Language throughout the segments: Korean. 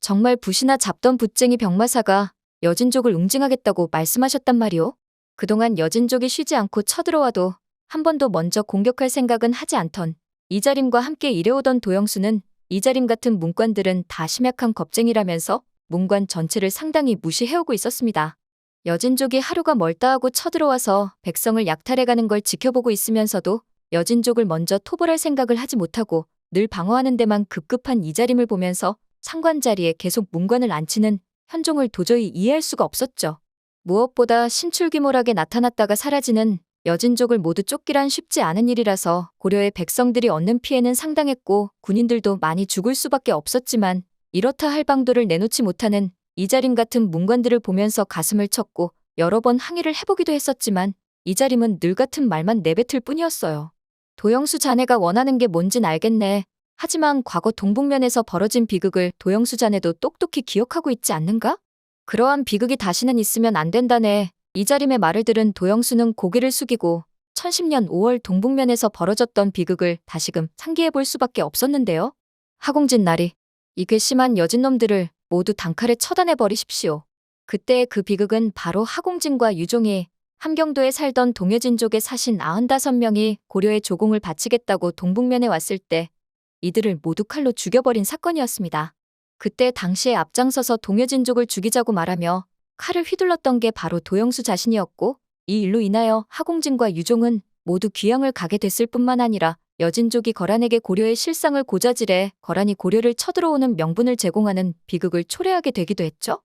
정말 붓이나 잡던 붓쟁이 병마사가 여진족을 응징하겠다고 말씀하셨단 말이오. 그동안 여진족이 쉬지 않고 쳐들어와도 한 번도 먼저 공격할 생각은 하지 않던 이자림과 함께 일해오던 도영수는 이자림 같은 문관들은 다 심약한 겁쟁이라면서 문관 전체를 상당히 무시해오고 있었습니다. 여진족이 하루가 멀다 하고 쳐들어와서 백성을 약탈해가는 걸 지켜보고 있으면서도 여진족을 먼저 토벌할 생각을 하지 못하고 늘 방어하는 데만 급급한 이자림을 보면서 상관 자리에 계속 문관을 앉히는 현종을 도저히 이해할 수가 없었죠. 무엇보다 신출귀몰하게 나타났다가 사라지는 여진족을 모두 쫓기란 쉽지 않은 일이라서 고려의 백성들이 얻는 피해는 상당했고 군인들도 많이 죽을 수밖에 없었지만 이렇다 할 방도를 내놓지 못하는 이자림 같은 문관들을 보면서 가슴을 쳤고 여러 번 항의를 해보기도 했었지만 이자림은 늘 같은 말만 내뱉을 뿐이었어요. 도영수 자네가 원하는 게 뭔진 알겠네. 하지만 과거 동북면에서 벌어진 비극을 도영수 자네도 똑똑히 기억하고 있지 않는가? 그러한 비극이 다시는 있으면 안 된다네. 이자림의 말을 들은 도영수는 고개를 숙이고 1010년 5월 동북면에서 벌어졌던 비극을 다시금 상기해볼 수밖에 없었는데요. 하공진 나리, 이 괘씸한 여진놈들을 모두 단칼에 처단해버리십시오. 그때의 그 비극은 바로 하공진과 유종이 함경도에 살던 동여진족의 사신 95명이 고려의 조공을 바치겠다고 동북면에 왔을 때 이들을 모두 칼로 죽여버린 사건이었습니다. 그때 당시에 앞장서서 동여진족을 죽이자고 말하며 칼을 휘둘렀던 게 바로 도영수 자신이었고 이 일로 인하여 하공진과 유종은 모두 귀양을 가게 됐을 뿐만 아니라 여진족이 거란에게 고려의 실상을 고자질해 거란이 고려를 쳐들어오는 명분을 제공하는 비극을 초래하게 되기도 했죠.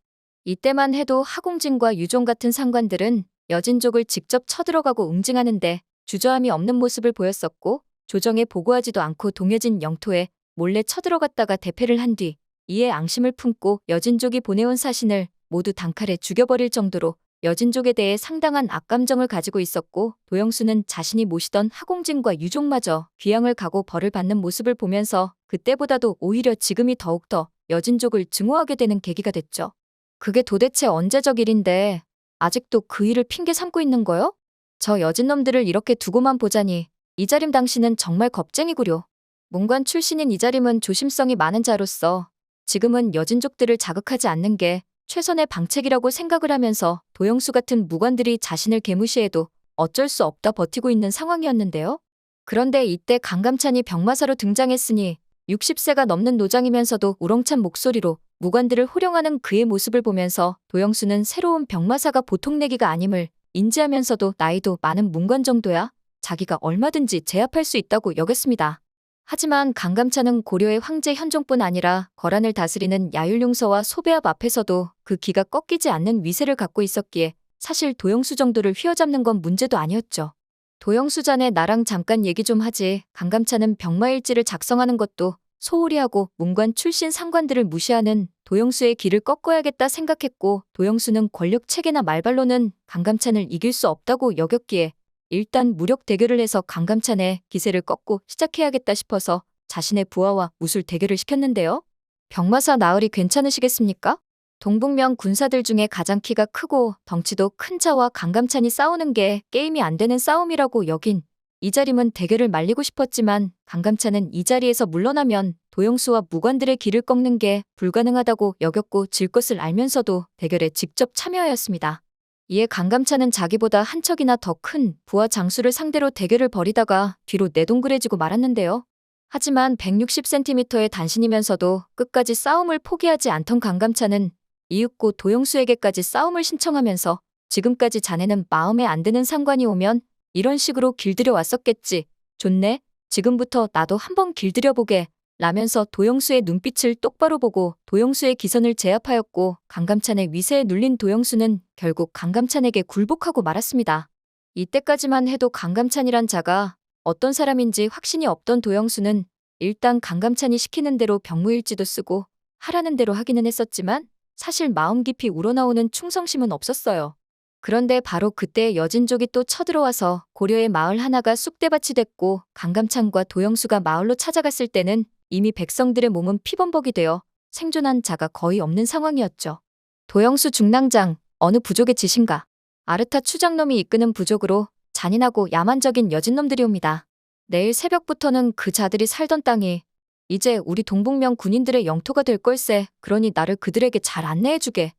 이때만 해도 하공진과 유종 같은 상관들은 여진족을 직접 쳐들어가고 응징하는데 주저함이 없는 모습을 보였었고 조정에 보고하지도 않고 동여진 영토에 몰래 쳐들어갔다가 대패를 한 뒤 이에 앙심을 품고 여진족이 보내온 사신을 모두 단칼에 죽여버릴 정도로 여진족에 대해 상당한 악감정을 가지고 있었고 도영수는 자신이 모시던 하공진과 유종마저 귀양을 가고 벌을 받는 모습을 보면서 그때보다도 오히려 지금이 더욱더 여진족을 증오하게 되는 계기가 됐죠. 그게 도대체 언제적 일인데 아직도 그 일을 핑계 삼고 있는 거요? 저 여진놈들을 이렇게 두고만 보자니 이자림 당신은 정말 겁쟁이구려. 문관 출신인 이자림은 조심성이 많은 자로서 지금은 여진족들을 자극하지 않는 게 최선의 방책이라고 생각을 하면서 도영수 같은 무관들이 자신을 개무시해도 어쩔 수 없다 버티고 있는 상황이었는데요. 그런데 이때 강감찬이 병마사로 등장했으니 60세가 넘는 노장이면서도 우렁찬 목소리로 무관들을 호령하는 그의 모습을 보면서 도영수는 새로운 병마사가 보통 내기가 아님을 인지하면서도 나이도 많은 문관 정도야 자기가 얼마든지 제압할 수 있다고 여겼습니다. 하지만 강감찬은 고려의 황제 현종뿐 아니라 거란을 다스리는 야율용서와 소배압 앞에서도 그 기가 꺾이지 않는 위세를 갖고 있었기에 사실 도영수 정도를 휘어잡는 건 문제도 아니었죠. 도영수 자네 나랑 잠깐 얘기 좀 하지. 강감찬은 병마일지를 작성하는 것도 소홀히 하고 문관 출신 상관들을 무시하는 도영수의 길을 꺾어야겠다 생각했고 도영수는 권력 체계나 말발로는 강감찬을 이길 수 없다고 여겼기에 일단 무력 대결을 해서 강감찬의 기세를 꺾고 시작해야겠다 싶어서 자신의 부하와 무술 대결을 시켰는데요. 병마사 나으리 괜찮으시겠습니까? 동북면 군사들 중에 가장 키가 크고 덩치도 큰 자와 강감찬이 싸우는 게 게임이 안 되는 싸움이라고 여긴 이자림은 대결을 말리고 싶었지만 강감찬은 이 자리에서 물러나면 도영수와 무관들의 길을 꺾는 게 불가능하다고 여겼고 질 것을 알면서도 대결에 직접 참여하였습니다. 이에 강감찬은 자기보다 한 척이나 더 큰 부하 장수를 상대로 대결을 벌이다가 뒤로 내동그래지고 말았는데요. 하지만 160cm의 단신이면서도 끝까지 싸움을 포기하지 않던 강감찬은 이윽고 도영수에게까지 싸움을 신청하면서 지금까지 자네는 마음에 안 드는 상관이 오면 이런 식으로 길들여 왔었겠지. 좋네. 지금부터 나도 한번 길들여보게. 라면서 도영수의 눈빛을 똑바로 보고 도영수의 기선을 제압하였고 강감찬의 위세에 눌린 도영수는 결국 강감찬에게 굴복하고 말았습니다. 이때까지만 해도 강감찬이란 자가 어떤 사람인지 확신이 없던 도영수는 일단 강감찬이 시키는 대로 병무일지도 쓰고 하라는 대로 하기는 했었지만 사실 마음 깊이 우러나오는 충성심은 없었어요. 그런데 바로 그때 여진족이 또 쳐들어와서 고려의 마을 하나가 쑥대밭이 됐고 강감찬과 도영수가 마을로 찾아갔을 때는 이미 백성들의 몸은 피범벅이 되어 생존한 자가 거의 없는 상황이었죠. 도영수 중랑장, 어느 부족의 짓인가. 아르타 추장놈이 이끄는 부족으로 잔인하고 야만적인 여진놈들이 옵니다. 내일 새벽부터는 그 자들이 살던 땅이 이제 우리 동북면 군인들의 영토가 될 걸세. 그러니 나를 그들에게 잘 안내해주게.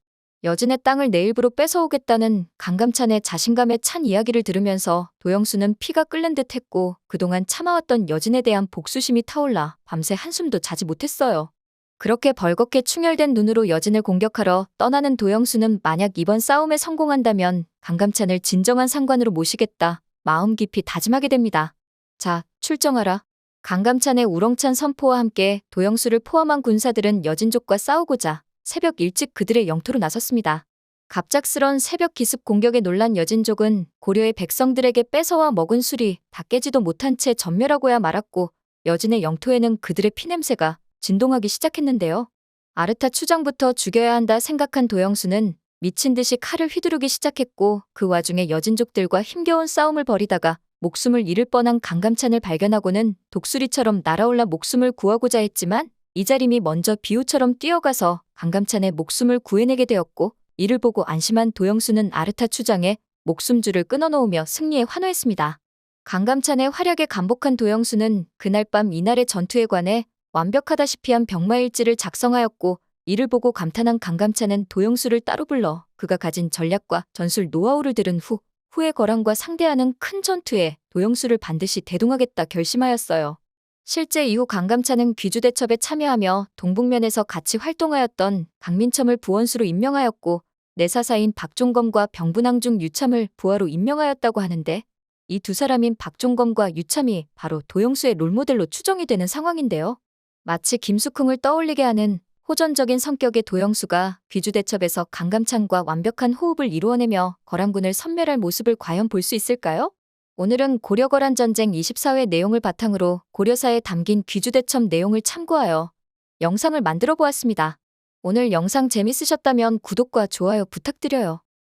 여진의 땅을 내 일부로 뺏어오겠다는 강감찬의 자신감에 찬 이야기를 들으면서 도영수는 피가 끓는 듯 했고 그동안 참아왔던 여진에 대한 복수심이 타올라 밤새 한숨도 자지 못했어요. 그렇게 벌겋게 충혈된 눈으로 여진을 공격하러 떠나는 도영수는 만약 이번 싸움에 성공한다면 강감찬을 진정한 상관으로 모시겠다 마음 깊이 다짐하게 됩니다. 자, 출정하라. 강감찬의 우렁찬 선포와 함께 도영수를 포함한 군사들은 여진족과 싸우고자 새벽 일찍 그들의 영토로 나섰습니다. 갑작스런 새벽 기습 공격에 놀란 여진족은 고려의 백성들에게 뺏어와 먹은 술이 다 깨지도 못한 채 전멸하고야 말았고 여진의 영토에는 그들의 피냄새가 진동하기 시작했는데요. 아르타 추장부터 죽여야 한다 생각한 도영수는 미친 듯이 칼을 휘두르기 시작했고 그 와중에 여진족들과 힘겨운 싸움을 벌이다가 목숨을 잃을 뻔한 강감찬을 발견하고는 독수리처럼 날아올라 목숨을 구하고자 했지만 이자림이 먼저 비호처럼 뛰어가서 강감찬의 목숨을 구해내게 되었고 이를 보고 안심한 도영수는 아르타 추장의 목숨줄을 끊어놓으며 승리에 환호했습니다. 강감찬의 활약에 감복한 도영수는 그날 밤 이날의 전투에 관해 완벽하다시피 한 병마일지를 작성하였고 이를 보고 감탄한 강감찬은 도영수를 따로 불러 그가 가진 전략과 전술 노하우를 들은 후의 거란과 상대하는 큰 전투에 도영수를 반드시 대동하겠다 결심하였어요. 실제 이후 강감찬은 귀주대첩에 참여하며 동북면에서 같이 활동하였던 강민첨을 부원수로 임명하였고 내사사인 박종검과 병분왕중 유참을 부하로 임명하였다고 하는데 이 두 사람인 박종검과 유참이 바로 도영수의 롤모델로 추정이 되는 상황인데요. 마치 김숙흥을 떠올리게 하는 호전적인 성격의 도영수가 귀주대첩에서 강감찬과 완벽한 호흡을 이루어내며 거란군을 섬멸할 모습을 과연 볼 수 있을까요? 오늘은 고려-거란 전쟁 24회 내용을 바탕으로 고려사에 담긴 귀주대첩 내용을 참고하여 영상을 만들어 보았습니다. 오늘 영상 재밌으셨다면 구독과 좋아요 부탁드려요.